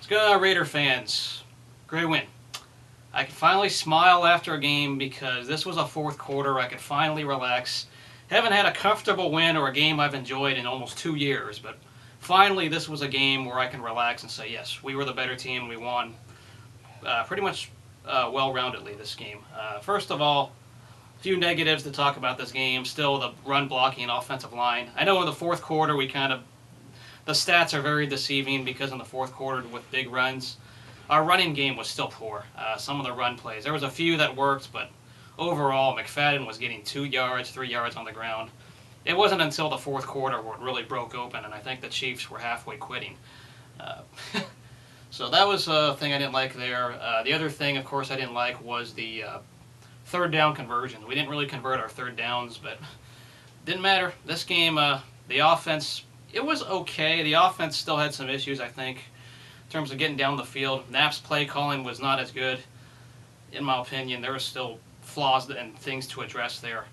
Let's go, Raider fans. Great win. I could finally smile after a game because this was a fourth quarter. I could finally relax. Haven't had a comfortable win or a game I've enjoyed in almost 2 years, but finally this was a game where I can relax and say, yes, we were the better team. We won pretty much well-roundedly this game. First of all, a few negatives to talk about this game. Still, the run blocking and offensive line. I know in the fourth quarter the stats are very deceiving because in the fourth quarter with big runs, our running game was still poor. Some of the run plays, there was a few that worked, but overall McFadden was getting 2 yards, 3 yards on the ground. It wasn't until the fourth quarter where it really broke open, and I think the Chiefs were halfway quitting. So that was a thing I didn't like there. The other thing, of course, I didn't like was the third down conversions. We didn't really convert our third downs, but didn't matter. This game, the offense, it was okay. The offense still had some issues, I think, in terms of getting down the field. Knapp's play calling was not as good, in my opinion. There were still flaws and things to address there.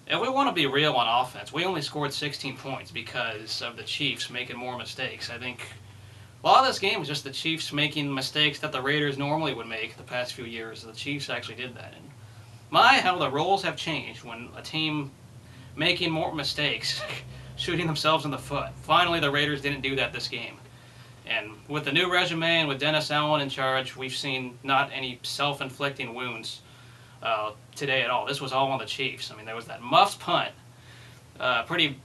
And we want to be real on offense. We only scored 16 points because of the Chiefs making more mistakes. I think a lot of this game was just the Chiefs making mistakes that the Raiders normally would make the past few years. The Chiefs actually did that. And how the roles have changed when a team making more mistakes, shooting themselves in the foot. Finally, the Raiders didn't do that this game. And with the new resume and with Dennis Allen in charge, we've seen not any self-inflicting wounds today at all. This was all on the Chiefs. I mean, there was that muffed punt pretty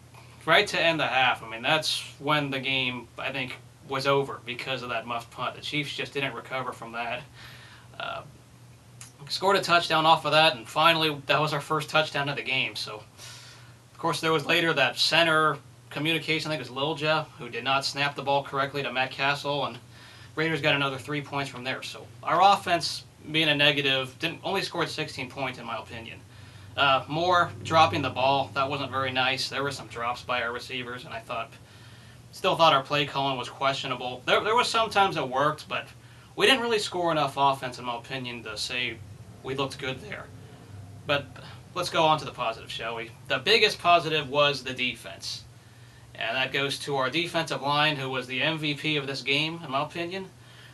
right to end the half. I mean, that's when the game, I think, was over because of that muffed punt. The Chiefs just didn't recover from that. Scored a touchdown off of that, and finally, that was our first touchdown of the game. So, of course, there was later that center communication, I think it was Lilja, who did not snap the ball correctly to Matt Castle, and Raiders got another 3 points from there. So our offense, being a negative, only scored 16 points in my opinion. More dropping the ball, that wasn't very nice. There were some drops by our receivers, and still thought our play calling was questionable. There were some times it worked, but we didn't really score enough offense, in my opinion, to say we looked good there. But let's go on to the positive, shall we? The biggest positive was the defense. And that goes to our defensive line, who was the MVP of this game, in my opinion.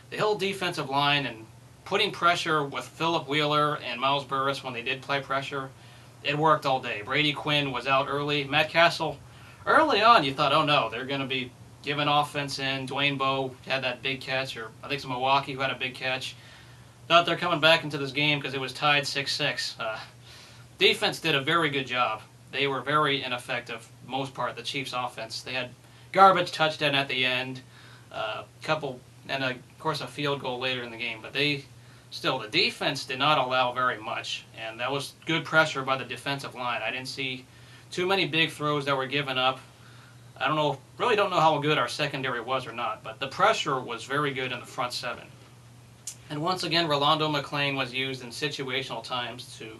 The whole defensive line and putting pressure with Phillip Wheeler and Miles Burris when they did play pressure, it worked all day. Brady Quinn was out early. Matt Castle, early on you thought, oh no, they're going to be giving offense in. Dwayne Bowe had that big catch, or I think it's Milwaukee who had a big catch. Thought they're coming back into this game because it was tied 6-6. Defense did a very good job. They were very ineffective, most part, the Chiefs' offense. They had garbage touchdown at the end, and of course a field goal later in the game. But the defense did not allow very much, and that was good pressure by the defensive line. I didn't see too many big throws that were given up. Really don't know how good our secondary was or not, but the pressure was very good in the front seven. And once again, Rolando McClain was used in situational times to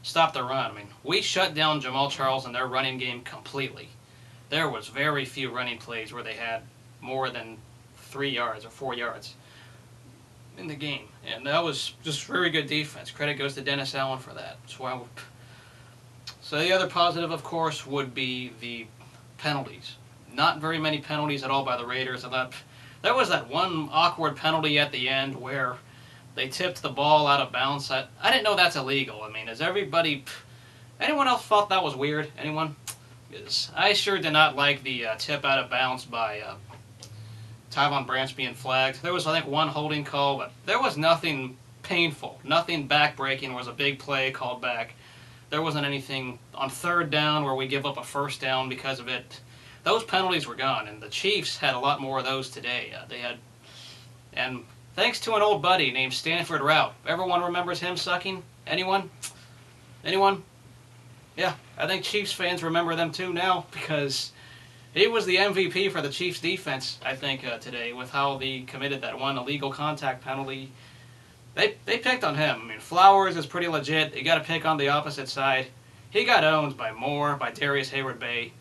stop the run. I mean, we shut down Jamal Charles and their running game completely. There was very few running plays where they had more than 3 yards or 4 yards in the game. And that was just very good defense. Credit goes to Dennis Allen for that. So the other positive, of course, would be the penalties. Not very many penalties at all by the Raiders. I thought there was that one awkward penalty at the end where they tipped the ball out of bounds. I didn't know that's illegal. I mean, anyone else thought that was weird? Anyone? Because I sure did not like the tip out of bounds by Tyvon Branch being flagged. There was, I think, one holding call, but there was nothing painful. Nothing back-breaking. There was a big play called back. There wasn't anything on third down where we give up a first down because of it. Those penalties were gone, and the Chiefs had a lot more of those today. And thanks to an old buddy named Stanford Routt. Everyone remembers him sucking? Anyone? Anyone? Yeah, I think Chiefs fans remember them too now because he was the MVP for the Chiefs defense, I think, today with how they committed that one illegal contact penalty. They picked on him. I mean, Flowers is pretty legit. You got to pick on the opposite side. He got owned by Moore, by Darius Heyward-Bey.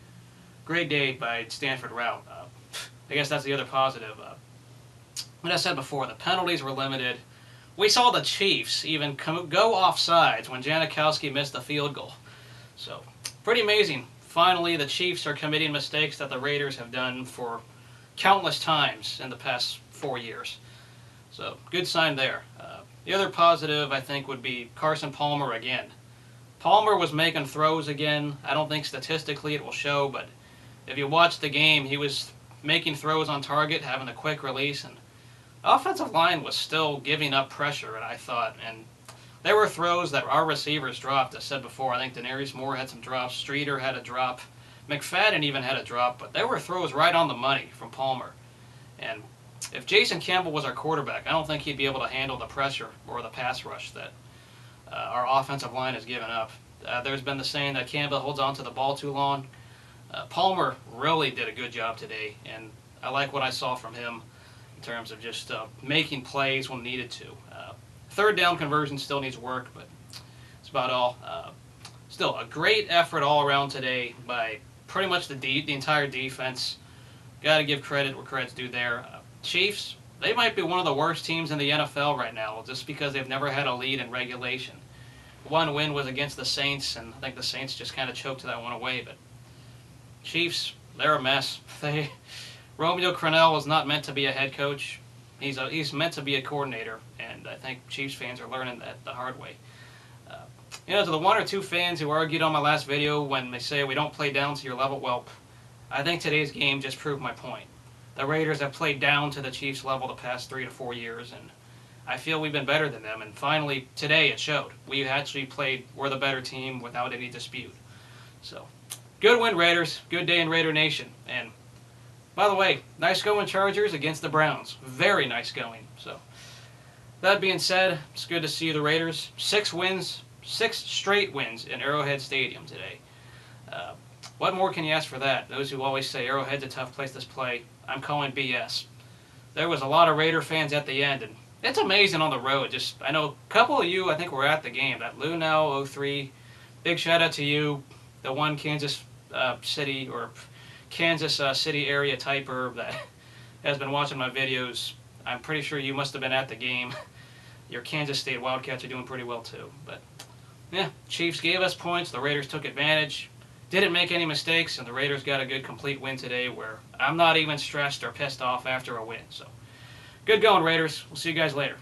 Great day by Stanford Routt. I guess that's the other positive. Like I said before, the penalties were limited. We saw the Chiefs even go offsides when Janikowski missed the field goal. So, pretty amazing. Finally, the Chiefs are committing mistakes that the Raiders have done for countless times in the past 4 years. So good sign there. The other positive, I think, would be Carson Palmer again. Palmer was making throws again. I don't think statistically it will show, but if you watch the game, he was making throws on target, having a quick release, and the offensive line was still giving up pressure, and I thought, and there were throws that our receivers dropped. I said before, I think Denarius Moore had some drops, Streeter had a drop, McFadden even had a drop, but there were throws right on the money from Palmer. And if Jason Campbell was our quarterback, I don't think he'd be able to handle the pressure or the pass rush that our offensive line has given up. There's been the saying that Campbell holds on to the ball too long. Palmer really did a good job today, and I like what I saw from him in terms of just making plays when needed to. Third down conversion still needs work, but that's about all. Still a great effort all around today by pretty much the entire defense. Got to give credit where credit's due there. Chiefs, they might be one of the worst teams in the NFL right now just because they've never had a lead in regulation. One win was against the Saints, and I think the Saints just kind of choked that one away. But Chiefs, they're a mess. Romeo Crennel was not meant to be a head coach. He's meant to be a coordinator, and I think Chiefs fans are learning that the hard way. To the one or two fans who argued on my last video when they say we don't play down to your level, well, I think today's game just proved my point. The Raiders have played down to the Chiefs level the past 3 to 4 years, and I feel we've been better than them, and finally, today it showed. We actually we're the better team without any dispute. So, good win, Raiders. Good day in Raider Nation. And, by the way, nice going Chargers against the Browns. Very nice going. So, that being said, it's good to see the Raiders. 6 straight wins in Arrowhead Stadium today. What more can you ask for that? Those who always say Arrowhead's a tough place to play, I'm calling BS. There was a lot of Raider fans at the end, and it's amazing on the road. I know a couple of you, I think, were at the game. That Lunau 03, big shout out to you. The one Kansas City or Kansas City area typer that has been watching my videos. I'm pretty sure you must have been at the game. Your Kansas State Wildcats are doing pretty well too. But yeah, Chiefs gave us points. The Raiders took advantage. Didn't make any mistakes, and the Raiders got a good complete win today where I'm not even stressed or pissed off after a win. So, good going, Raiders. We'll see you guys later.